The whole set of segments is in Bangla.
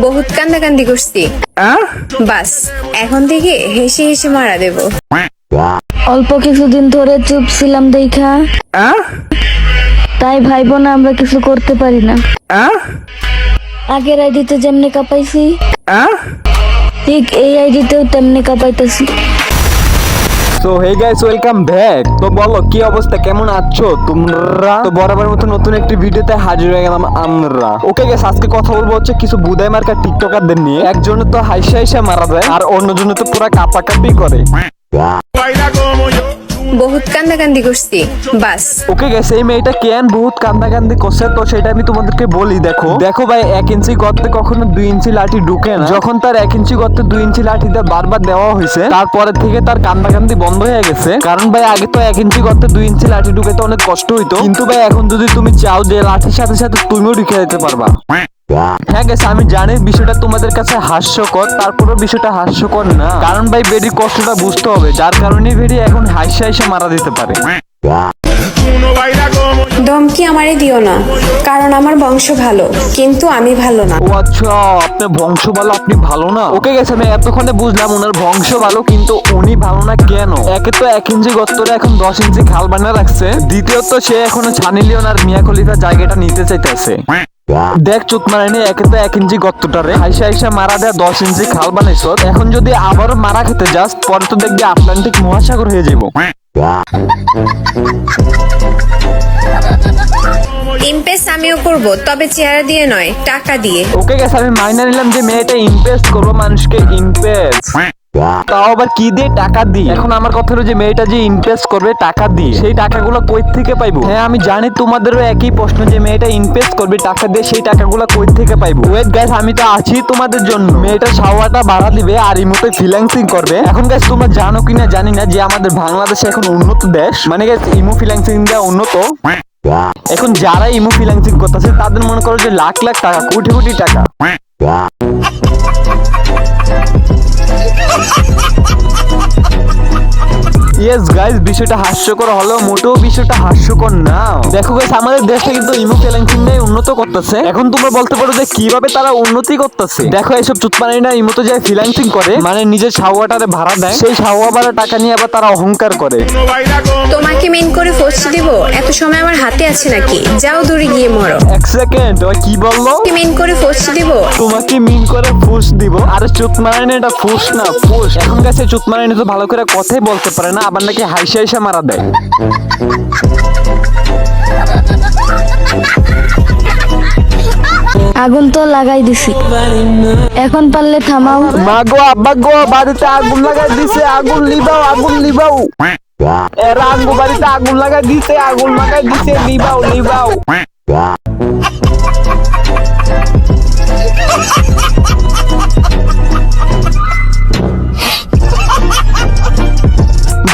বহুত কান্দাকান্দি করছি, বাস এখন থেকে হেসে হেসে মারা দেব। অল্প কিছুদিন ধরে চুপ ছিলাম দেখা, তাই ভাইবো না আমরা কিছু করতে পারি না। আগের আইডিতে যেমনি কাঁপাইছি, ঠিক এই আইডিতেও তেমনি কাঁপাইতেছি। তো হে গাইস, ওয়েলকাম ব্যাক। তো বলো কি অবস্থা, কেমন আছো তোমরা? তো বরাবর মতো নতুন একটি ভিডিওতে হাজির হয়ে গেলাম আমরা। ওকে গাইস, আজকে কথা বলবো হচ্ছে কিছু বুদাই মার্কা টিকটকারদের নিয়ে। একজন তো হাইসা হাইসা মারা যায়, আর অন্যজন তো পুরা কাপাকাপি করে। বহুত কান্দাকান্দি করছি, বাস। ওকে গাইস, এই মেয়েটা কেন বহুত কান্দাকান্দি করছে তো সেটা আমি তোমাদেরকে বলি। দেখো ভাই, 1 ইঞ্চি গর্তে কখনো 2 ইঞ্চি লাঠি ঢুকে না। যখন তার 1 ইঞ্চি গর্তে 2 ইঞ্চি লাঠি বারবার দেওয়া হয়েছে, তারপরে থেকে তার কান্দাকান্দি বন্ধ হয়ে গেছে। কারণ ভাই, আগে তো 1 ইঞ্চি গর্তে 2 ইঞ্চি লাঠি ঢুকাইতে অনেক কষ্ট হইতো, কিন্তু ভাই এখন যদি তুমি চাও যে লাঠির সাথে সাথে তুমিও ঢুকে যেতে পারবা। হ্যাঁ গেছে, আমি জানি বিষয়টা তোমাদের কাছে হাস্যকর, তারপরেও বিষয়টা হাস্যকর না। কারণ ভাই, বেডির কষ্টটা বুঝতে হবে, যার কারণে বেডি এখন হাইসা হাইসা মারা দিতে পারে। ধমকি আমারে দিও না, কারণ আমার বংশ ভালো, কিন্তু আমি ভালো না। ও আচ্ছা, আপনার বংশ ভালো, আপনি ভালো না। ওকে গেছে, আমি এতক্ষণে বুঝলাম ওনার বংশ ভালো, কিন্তু উনি ভালো না কেন? একে তো 1 ইঞ্চি গর্তরে এখন 10 ইঞ্চি খাল বানিয়ে রাখছে, দ্বিতীয়ত সে এখনো ছানি লিওন আর মিয়া খলিফার জায়গাটা নিতে চাইতেছে। দেখ চুত মারাইনি, একে তো 1 ইঞ্চি গর্তটারে হাইসা হাইসা মারা দেয় 10 ইঞ্চি খাল বানাইছ। এখন যদি আবারও মারা খেতে যাস, পরে তো দেখবি আটলান্টিক মহাসাগর হয়ে যাবো। ইমপ্রেস আমিও করব, তবে চেহারা দিয়ে নয়, টাকা দিয়ে। ওকে গেছে, আমি মাইনা নিলাম যে মেয়েটা ইমপ্রেস করবো মানুষকে, ইমপ্রেস তাও আবার কি দিয়ে? টাকা দিয়ে। এখন আমার কথা হলো যে মেয়েটা যে ইমপ্রেস করবে টাকা দিয়ে, সেই টাকাগুলো কই থেকে পাইবো? হ্যাঁ আমি জানি তোমাদেরও একই প্রশ্ন যে মেয়েটা ইমপ্রেস করবে টাকা দিয়ে, সেই টাকাগুলো কই থেকে পাইবো? ওয়েট গাইস, আমি তো আছি তোমাদের জন্য। মেয়েটা শাওয়াটা ভাড়া দিবে আর ইমোতে ফ্রিল্যান্সিং করবে। এখন গাইস, তোমরা জানো কিনা জানি না যে আমাদের বাংলাদেশে এখন উন্নত দেশ, মানে গাইস ইমো ফ্রিল্যান্সিং দেওয়া উন্নত। এখন যারা ইমো ফ্রিল্যান্সিং করতেছে তাদের মনে করো যে লাখ লাখ টাকা, কোটি কোটি টাকা। ইয়েস গাইস, বিষয়টা হাস্যকর হলেও মোটেও বিষয়টা হাস্যকর না। দেখো গাইস, আমাদের দেশটা কিন্তু ইমো ফ্রিল্যান্সিং নিয়ে উন্নত করতেছে। এখন তোমরা বলতে পারো যে কিভাবে তারা উন্নতি করতেছে। দেখো, এইসব চুতপানি না ইমোতে যায় ফ্রিল্যান্সিং করে, মানে নিজের শাওয়াটারে ভাড়া দেয়, সেই শাওয়া ভাড়া টাকা নিয়ে আবার তারা অহংকার করে। তোমাকে মেন করে ফোর্স দিব, এত সময় আমার হাতে আছে নাকি? যাও দূরে গিয়ে মরো। 1 সেকেন্ড, ওই কি বললো? মেন করে ফোর্স দিব। তোমাকে মিন করে ফুস দিব? আরে চুতমারানি, এটা ফুস না, ফুস। এখন গেছে চুতমারানি তো ভালো করে কথাই বলতে পারে না, আবার নাকি হাইসা হাইসা মারা দেয়। আগুন তো লাগাই দিছি, এখন পারলে থামাও। মা গো, আব্বা গো, বাড়িতে আগুন লাগাই দিছে, আগুন লিবাও, আগুন লিবাও। এরা আঙ্গু বাড়িতে আগুন লাগাই দিছে, আগুন লাগাই দিছে, লিবাও লিবাও।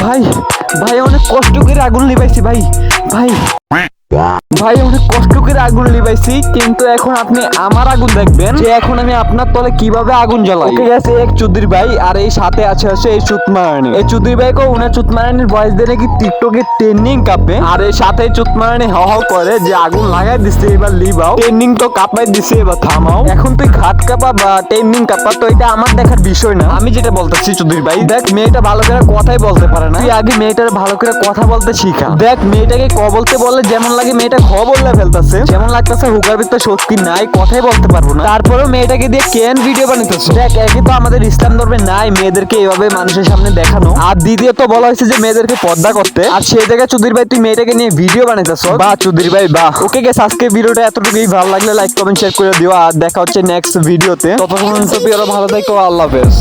ভাই ভাই, অনেক কষ্ট করে আগুন লিবাইছি ভাই। ভাই ভাই, অনেক কষ্ট করে আগুন লিবাইছি, কিন্তু এখন আপনি আমার আগুন দেখবেন যে এখন আমি আপনার তলে কিভাবে আগুন জ্বালাই। ওকে গেছে এক চুদির ভাই, আর এই সাথে আছে এই চুতমারানি। এই চুদির ভাই কো উনার চুতমারানির ভয়েস দিয়ে নাকি টিকটকে ট্রেন্ডিং কাঁপে, আর এই সাথে চুতমারানি হ হ করে যে আগুন লাগাই দিছে, এবার লিবাও। ট্রেন্ডিং তো কাঁপাই দিছে, এবার থামাও। এখন তুই ঘাট কাঁপা বা ট্রেন্ডিং কাঁপা, তো এটা আমার দেখার বিষয় না। আমি যেটা বলতেছি চুদির ভাই, দেখ মেয়েটা ভালো করে কথাই বলতে পারে না, তুই আগে মেয়েটার ভালো করে কথা বলতে শিখা। দেখ মেয়েটাকে ক বলতে বললে যেমন লাগে, মেয়েটা খ বললে ফেলতেছে, যেমন লাগতেছে হুকার ভিতরে শক্তি নাই, কথাই বলতে পারবো না। তারপরেও মেয়েটাকে দিয়ে কেন ভিডিও বানাইতেছে? দেখ, একে তো আমাদের ইসলাম ধর্মে নাই মেয়েদেরকে এভাবে মানুষের সামনে দেখানো, আর দ্বিতীয়ত বলা হয়েছে যে মেয়েদেরকে পর্দা করতে, আর সেই জায়গায় চুদির ভাই তুই মেয়েটাকে নিয়ে ভিডিও বানাইতেছ। বাহ চুদির ভাই বাহ। ওকে গেছে, আজকে ভিডিওটা এতটুকুই। ভালো লাগলে লাইক কমেন্ট শেয়ার করে দিও, আর দেখা হচ্ছে নেক্সট ভিডিওতে। ততক্ষণ ভালো থাকো, আল্লাহ হাফেজ।